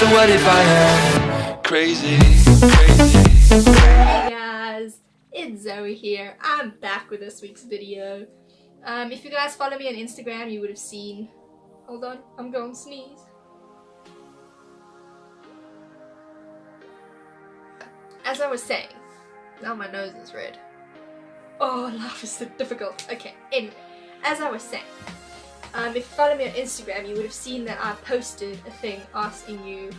So what if I am crazy, crazy? Hey guys, it's Zoe here. I'm back with this week's video. If you guys follow me on Instagram, you would have seen... Hold on, I'm going to sneeze. As I was saying, now my nose is red. Oh, life is so difficult. Okay, anyway, as I was saying, if you follow me on Instagram, you would have seen that I posted a thing asking you to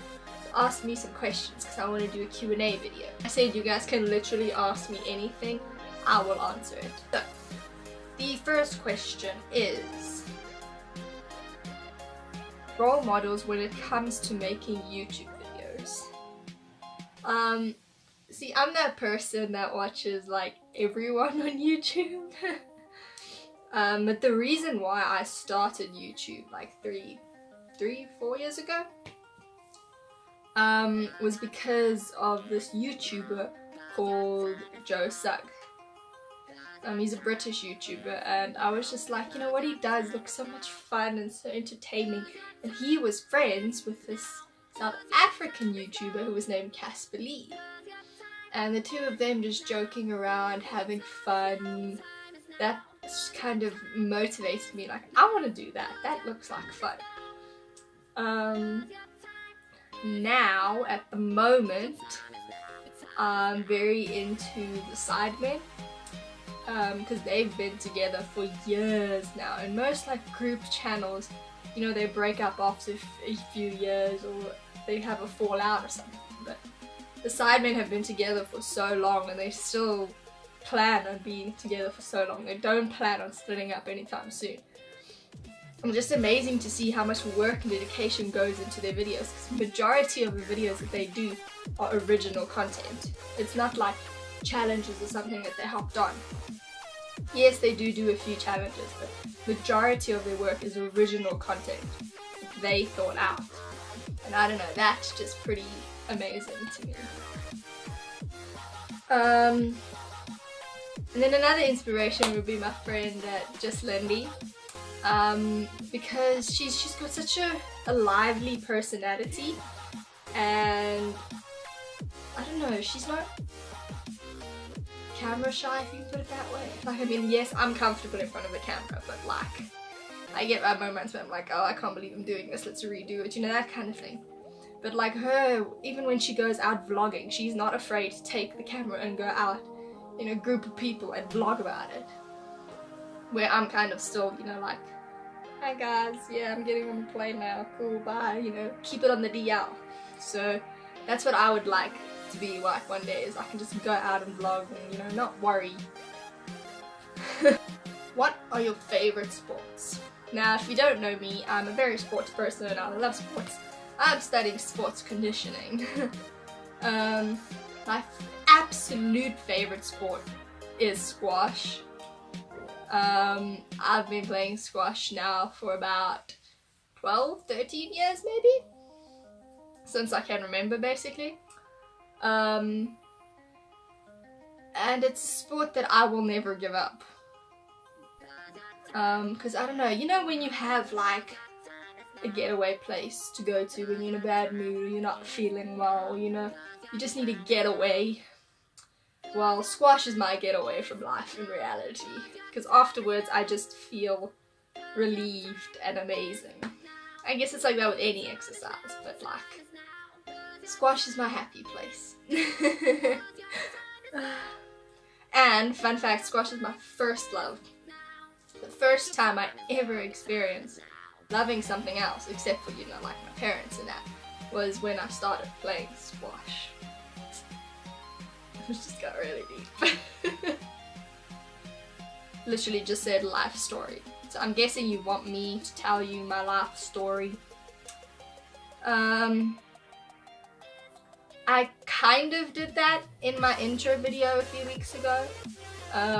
ask me some questions because I want to do a Q&A video. I said you guys can literally ask me anything, I will answer it. So, the first question is role models when it comes to making YouTube videos. See, I'm that person that watches like everyone on YouTube. But the reason why I started YouTube like 4 years ago was because of this YouTuber called Joe Sugg. He's a British YouTuber, and I was just like, you know, what he does looks so much fun and so entertaining. And he was friends with this South African YouTuber who was named Casper Lee. And the two of them just joking around, having fun. That kind of motivated me, like, I want to do that. That looks like fun. Now, at the moment, I'm very into the Sidemen. Because they've been together for years now. And most like group channels, you know, they break up after a few years or they have a fallout or something. But the Sidemen have been together for so long and they still plan on being together for so long. They don't plan on splitting up anytime soon. It's just amazing to see how much work and dedication goes into their videos, because the majority of the videos that they do are original content. It's not like challenges or something that they hopped on. Yes, they do a few challenges, but majority of their work is original content that they thought out. And I don't know, that's just pretty amazing to me. And then another inspiration would be my friend Just Lindy, because she's got such a lively personality, and I don't know, she's not camera shy, if you can put it that way. Like, I mean, yes, I'm comfortable in front of the camera, but like, I get my moments where I'm like, oh, I can't believe I'm doing this, let's redo it, you know, that kind of thing. But like her, even when she goes out vlogging, she's not afraid to take the camera and go out in a group of people and vlog about it. Where I'm kind of still, you know, like, hi guys, yeah, I'm getting on the plane now, cool, bye, you know, keep it on the DL. So that's what I would like to be like one day, is I can just go out and vlog and, you know, not worry. What are your favorite sports? Now, if you don't know me, I'm a very sports person and I love sports. I'm studying sports conditioning. My absolute favorite sport is squash. I've been playing squash now for about 12, 13 years maybe? Since I can remember, basically. And it's a sport that I will never give up. Because I don't know, you know when you have like a getaway place to go to when you're in a bad mood or you're not feeling well, you know, you just need to get away. Well, squash is my getaway from life in reality, because afterwards I just feel relieved and amazing. I guess it's like that with any exercise, but like, squash is my happy place. And fun fact, squash is my first love. The first time I ever experienced loving something else, except for, you know, like my parents and that, was when I started playing squash. It just got really deep. Literally just said life story. So I'm guessing you want me to tell you my life story. I kind of did that in my intro video a few weeks ago,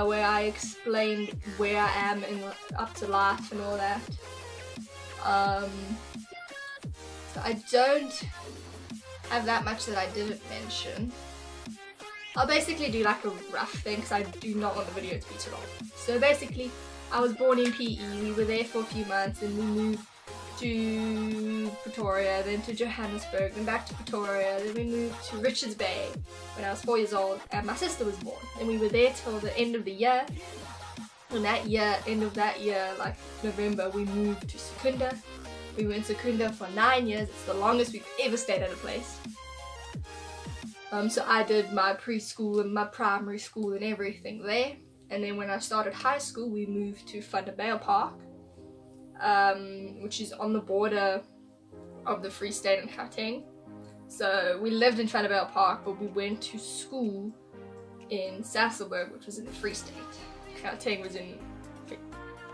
where I explained where I am up to life and all that. So I don't have that much that I didn't mention. I'll basically do like a rough thing because I do not want the video to be too long. So basically, I was born in PE, we were there for a few months and we moved to Pretoria, then to Johannesburg, then back to Pretoria, then we moved to Richards Bay when I was 4 years old and my sister was born. And we were there till the end of the year. And that year, end of that year, like November, we moved to Secunda. We were in Secunda for 9 years. It's the longest we've ever stayed at a place. So I did my preschool and my primary school and everything there. And then when I started high school, we moved to Vanderbijl Park, which is on the border of the Free State and Gauteng. So we lived in Vanderbijl Park, but we went to school in Sasolburg, which was in the Free State. Gauteng was in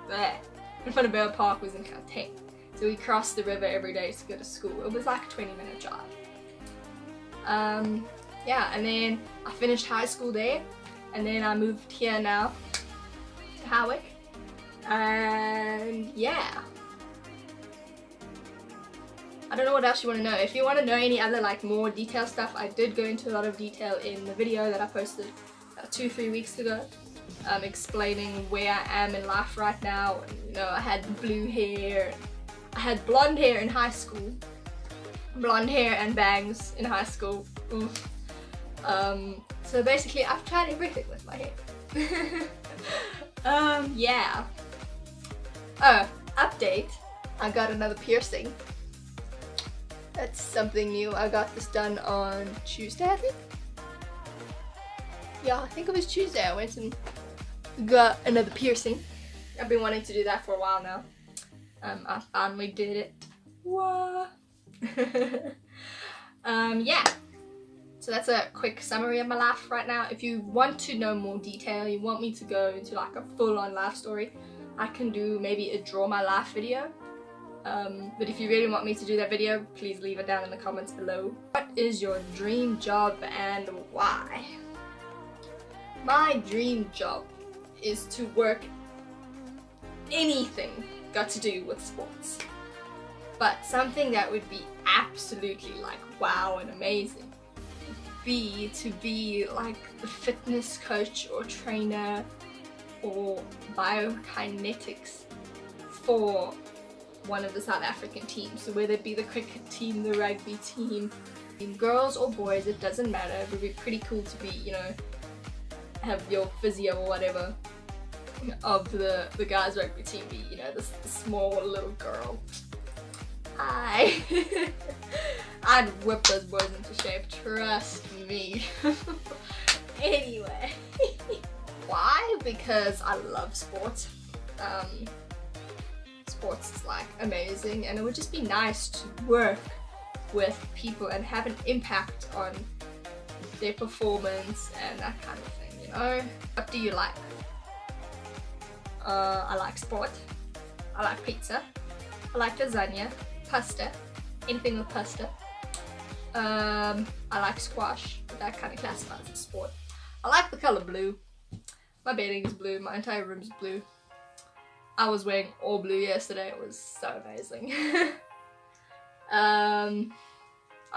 there. And Vanderbijl Park was in Gauteng. So we crossed the river every day to go to school. It was like a 20-minute drive. Yeah, and then I finished high school there, and then I moved here now to Howick, and yeah. I don't know what else you want to know. If you want to know any other like more detailed stuff, I did go into a lot of detail in the video that I posted 2-3 weeks ago, explaining where I am in life right now. You know, I had blue hair, I had blonde hair in high school, blonde hair and bangs in high school. Oof. So basically I've tried everything with my hair. Yeah. Oh, update. I got another piercing. That's something new. I got this done on Tuesday, I think. Yeah, I think it was Tuesday. I went and got another piercing. I've been wanting to do that for a while now. I finally did it. What? Yeah. So that's a quick summary of my life right now. If you want to know more detail, you want me to go into like a full-on life story, I can do maybe a draw my life video. But if you really want me to do that video, please leave it down in the comments below. What is your dream job and why? My dream job is to work anything got to do with sports. But something that would be absolutely like wow and amazing be to be like the fitness coach or trainer or biokinetics for one of the South African teams. So whether it be the cricket team, the rugby team, girls or boys, it doesn't matter. It would be pretty cool to be, you know, have your physio or whatever of the guys rugby team be, you know, this small little girl. I'd whip those boys into shape, trust me. Anyway. Why? Because I love sports. Sports is like amazing, and it would just be nice to work with people and have an impact on their performance and that kind of thing, you know? What do you like? I like sport. I like pizza. I like lasagna. Pasta, anything with pasta. I like squash, but that kind of classifies as sport. I like the color blue. My bedding is blue, my entire room is blue. I was wearing all blue yesterday, it was so amazing. I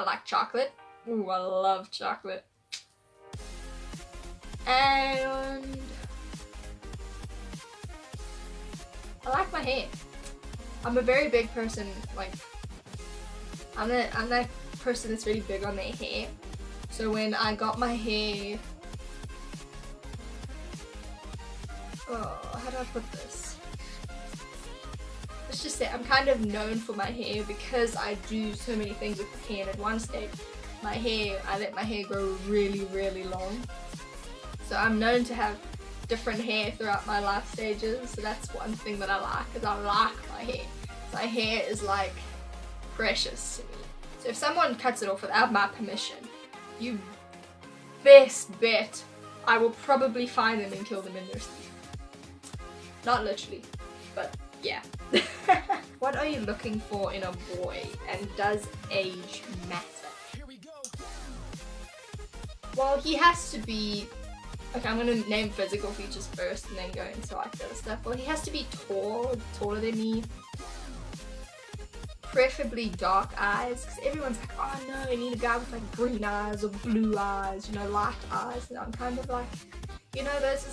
like chocolate. Ooh, I love chocolate. And I like my hair. I'm a very big person, like, I'm that person that's really big on their hair. So when I got my hair, how do I put this? Let's just say I'm kind of known for my hair because I do so many things with the hair. And at one stage, I let my hair grow really, really long. So I'm known to have different hair throughout my life stages, so that's one thing that I like, is I like my hair. My hair is like precious to me. So if someone cuts it off without my permission, you best bet I will probably find them and kill them in their sleep. Not literally, but yeah. What are you looking for in a boy, and does age matter? Well, he has to be... Okay, I'm gonna name physical features first and then go into like the other stuff. Well, he has to be tall, taller than me. Preferably dark eyes, because everyone's like, oh no, I need a guy with like green eyes or blue eyes, you know, light eyes. And I'm kind of like, you know, that's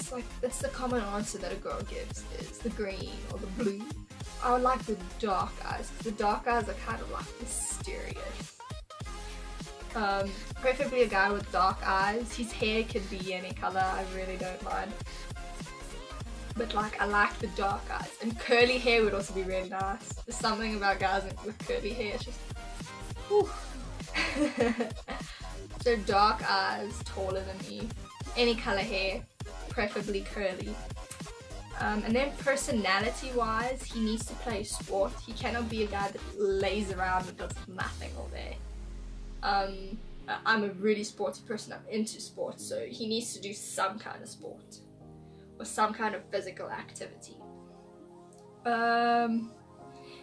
the common answer that a girl gives, is the green or the blue. I would like the dark eyes. The dark eyes are kind of like mysterious. Preferably a guy with dark eyes. His hair could be any color, I really don't mind. But like, I like the dark eyes. And curly hair would also be really nice. There's something about guys with curly hair, it's just, whew. So dark eyes, taller than me. Any color hair, preferably curly. And then personality wise, he needs to play sport. He cannot be a guy that lays around and does nothing all day. I'm a really sporty person, I'm into sports, so he needs to do some kind of sport or some kind of physical activity.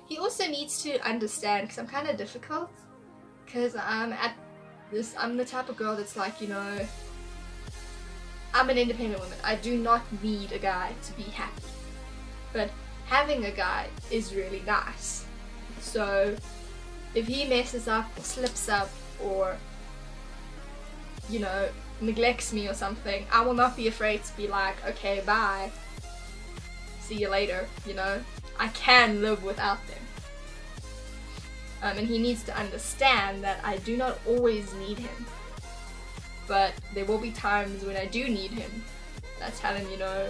He also needs to understand, because I'm kind of difficult, because I'm the type of girl that's like, you know, I'm an independent woman. I do not need a guy to be happy. But having a guy is really nice. So if he messes up or slips up or, you know, neglects me or something, I will not be afraid to be like, okay, bye. See you later, you know. I can live without them. And he needs to understand that I do not always need him. But there will be times when I do need him. I tell him, you know,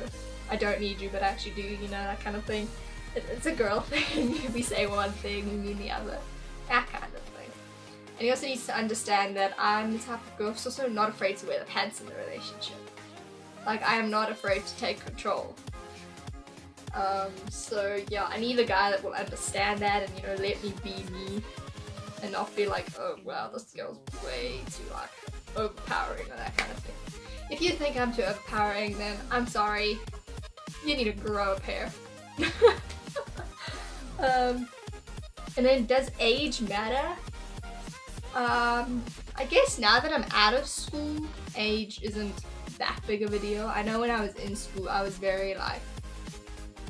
I don't need you, but I actually do, you know, that kind of thing. It's a girl thing. We say one thing, we mean the other. That kind of thing. And he also needs to understand that I'm the type of girl who's also not afraid to wear the pants in the relationship. Like, I am not afraid to take control. So yeah, I need a guy that will understand that and, you know, let me be me. And not be like, oh wow, this girl's way too like overpowering or that kind of thing. If you think I'm too overpowering, then I'm sorry. You need to grow a pair. And then, does age matter? I guess now that I'm out of school, age isn't that big of a deal. I know when I was in school, I was very like,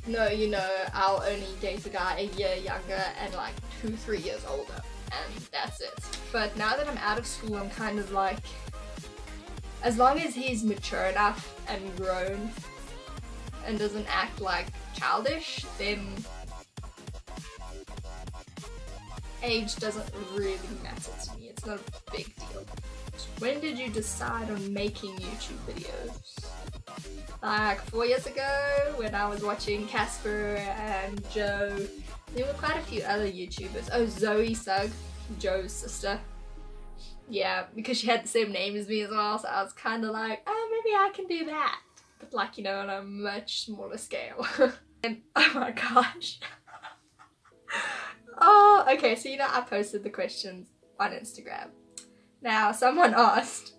no, you know, I'll only date a guy a year younger and like 2-3 years older. And that's it. But now that I'm out of school, I'm kind of like, as long as he's mature enough and grown and doesn't act like childish, then age doesn't really matter to me. It's not a big deal. When did you decide on making YouTube videos? Like 4 years ago when I was watching Casper and Joe. There were quite a few other YouTubers. Oh, Zoe Sugg, Joe's sister. Yeah, because she had the same name as me as well, so I was kind of like, oh, maybe I can do that. But like, you know, on a much smaller scale. And oh my gosh. Oh, okay, so you know, I posted the questions on Instagram. Now, someone asked,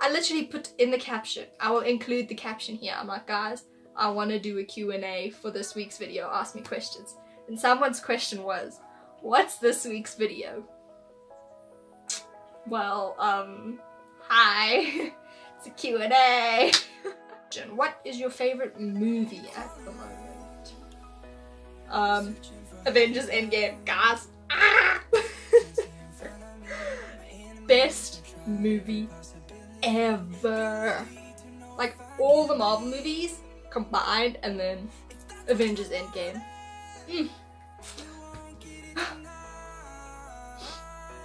I literally put in the caption, I will include the caption here. I'm like, guys, I want to do a Q&A for this week's video, ask me questions. And someone's question was, what's this week's video? Well, hi, it's a Q&A. What is your favorite movie at the moment? Avengers Endgame, guys. Ah! Best movie ever. Like all the Marvel movies combined, and then Avengers Endgame.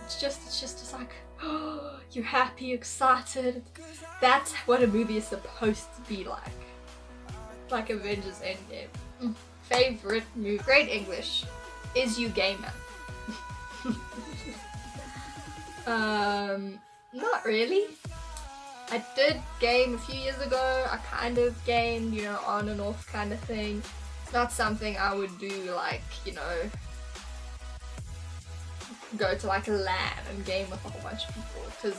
It's just like, oh, you're happy, excited. That's what a movie is supposed to be like. Like Avengers Endgame. Favorite movie, great English. Is you gamer? Not really. I did game a few years ago. I kind of gamed, you know, on and off kind of thing. It's not something I would do like, you know, go to like a LAN and game with a whole bunch of people. Because,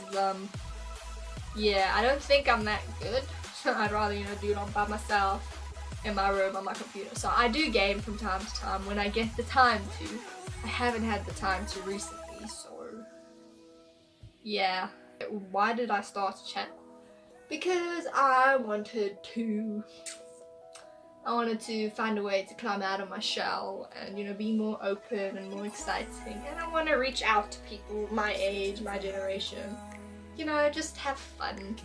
yeah, I don't think I'm that good. I'd rather, you know, do it all by myself in my room on my computer. So I do game from time to time when I get the time to. I haven't had the time to recently, so yeah. Why did I start a channel? Because I wanted to find a way to climb out of my shell and, you know, be more open and more exciting, and I want to reach out to people my age, my generation, you know, just have fun.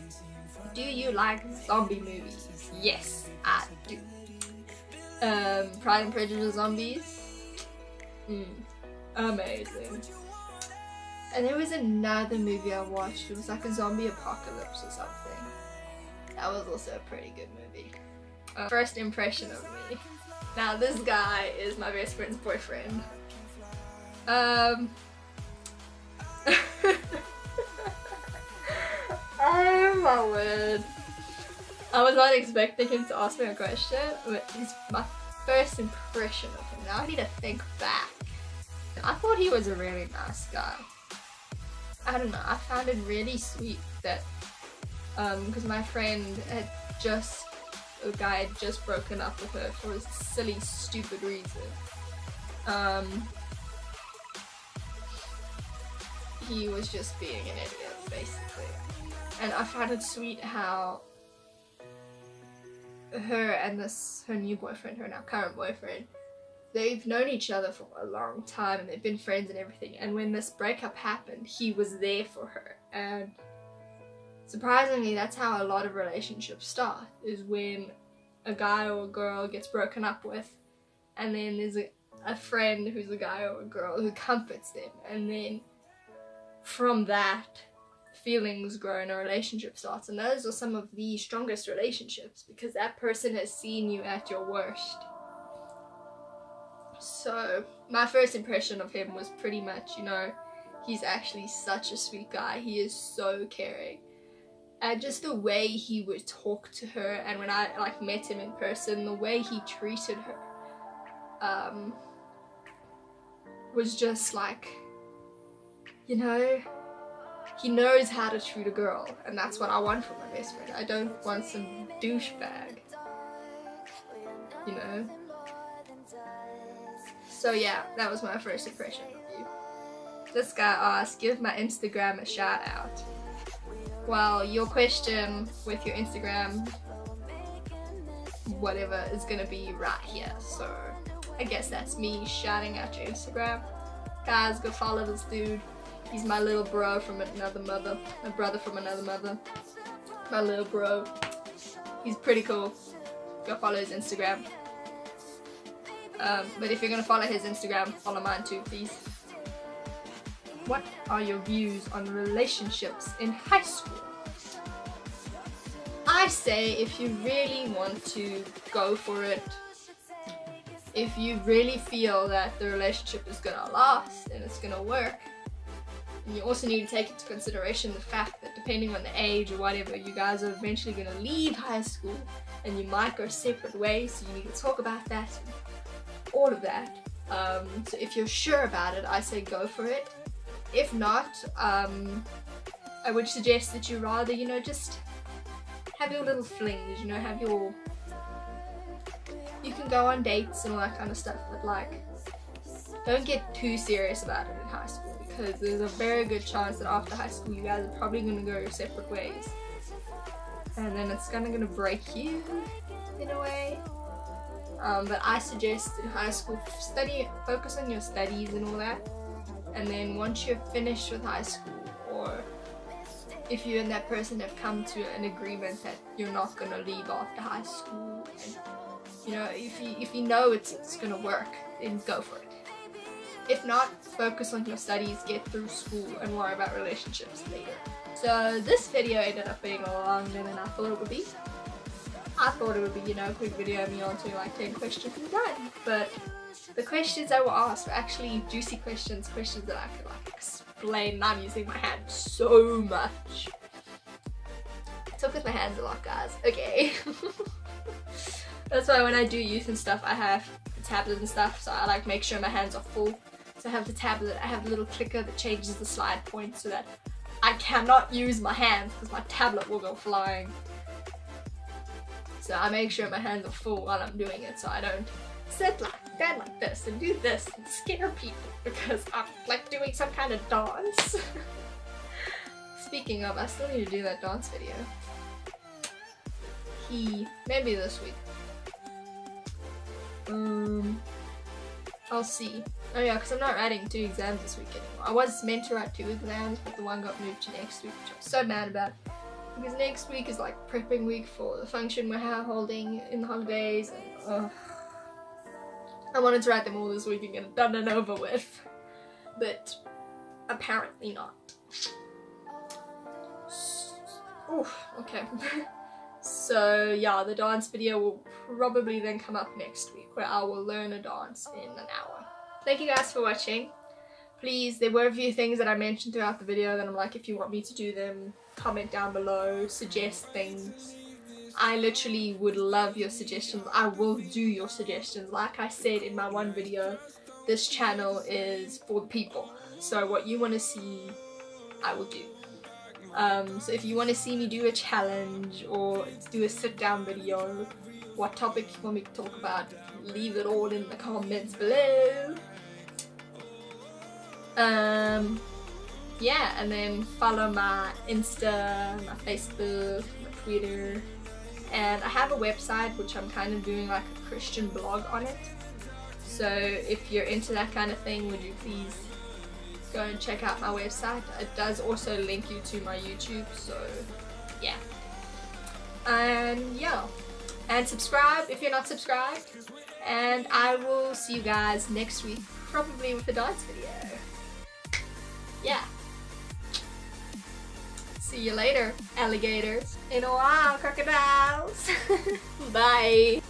Do you like zombie movies? Yes, I do. Pride and Prejudice zombies, Amazing. And there was another movie I watched. It was like a zombie apocalypse or something. That was also a pretty good movie. First impression of me. Now this guy is my best friend's boyfriend. Oh my word. I was not expecting him to ask me a question, but my first impression of him. Now I need to think back. I thought he was a really nice guy. I don't know, I found it really sweet that, because my friend had a guy had just broken up with her for a silly, stupid reason. He was just being an idiot, basically. And I found it sweet how her and her new boyfriend, her now current boyfriend, they've known each other for a long time and they've been friends and everything. And when this breakup happened, he was there for her. And surprisingly, that's how a lot of relationships start, is when a guy or a girl gets broken up with, and then there's a friend who's a guy or a girl who comforts them. And then from that, feelings grow and a relationship starts. And those are some of the strongest relationships, because that person has seen you at your worst. So my first impression of him was pretty much, you know, he's actually such a sweet guy. He is so caring. And just the way he would talk to her, and when I like met him in person, the way he treated her was just like, you know, he knows how to treat a girl, and that's what I want from my best friend. I don't want some douchebag, you know. So yeah, that was my first impression of you. This guy asked, give my Instagram a shout out. Well, your question with your Instagram, whatever, is gonna be right here. So I guess that's me shouting out your Instagram. Guys, go follow this dude. He's my little bro from another mother. My brother from another mother. My little bro. He's pretty cool. Go follow his Instagram. But if you're gonna follow his Instagram, follow mine too, please. What are your views on relationships in high school? I say if you really want to go for it, if you really feel that the relationship is gonna last and it's gonna work, and you also need to take into consideration the fact that depending on the age or whatever, you guys are eventually gonna leave high school and you might go separate ways, so you need to talk about that, all of that. So if you're sure about it, I say go for it. If not, I would suggest that you rather, you know, just have your little flings, you know, you can go on dates and all that kind of stuff, but like, don't get too serious about it in high school, because there's a very good chance that after high school you guys are probably going to go your separate ways, and then it's kind of going to break you in a way. But I suggest in high school, focus on your studies and all that, and then once you're finished with high school, or if you and that person have come to an agreement that you're not going to leave after high school, and you know, if you know it's going to work, then go for it. If not, focus on your studies, get through school, and worry about relationships later. So this video ended up being longer than I thought it would be. I thought it would be, you know, a quick video of me answering like 10 questions and done. But the questions I were asked were actually juicy questions that I could like explain, and I'm using my hands so much. I talk with my hands a lot, guys. Okay. That's why when I do youth and stuff, I have the tablet and stuff, so I like make sure my hands are full. So I have the tablet, I have the little clicker that changes the slide point so that I cannot use my hands because my tablet will go flying. So I make sure my hands are full while I'm doing it, so I don't sit like that like this and do this and scare people because I'm like doing some kind of dance. Speaking of, I still need to do that dance video. Maybe this week. I'll see. Oh yeah, because I'm not writing 2 exams this week anymore. I was meant to write 2 exams, but the one got moved to next week, which I'm so mad about. Because next week is like prepping week for the function we're holding in the holidays, and I wanted to write them all this week and get it done and over with, but apparently not. Oof, okay. So yeah, the dance video will probably then come up next week, where I will learn a dance in an hour. Thank you guys for watching. Please, there were a few things that I mentioned throughout the video that I'm like, if you want me to do them, comment down below, suggest things. I literally would love your suggestions. I will do your suggestions. Like I said in my one video, this channel is for the people. So what you want to see, I will do. So if you want to see me do a challenge or do a sit down video, what topic you want me to talk about, leave it all in the comments below. Yeah, and then follow my Insta, my Facebook, my Twitter, and I have a website which I'm kind of doing like a Christian blog on it. So if you're into that kind of thing, would you please go and check out my website. It does also link you to my YouTube, so yeah. And yeah, and subscribe if you're not subscribed, and I will see you guys next week, probably with a dance video. Yeah. See you later, alligators. In a while, crocodiles. Bye.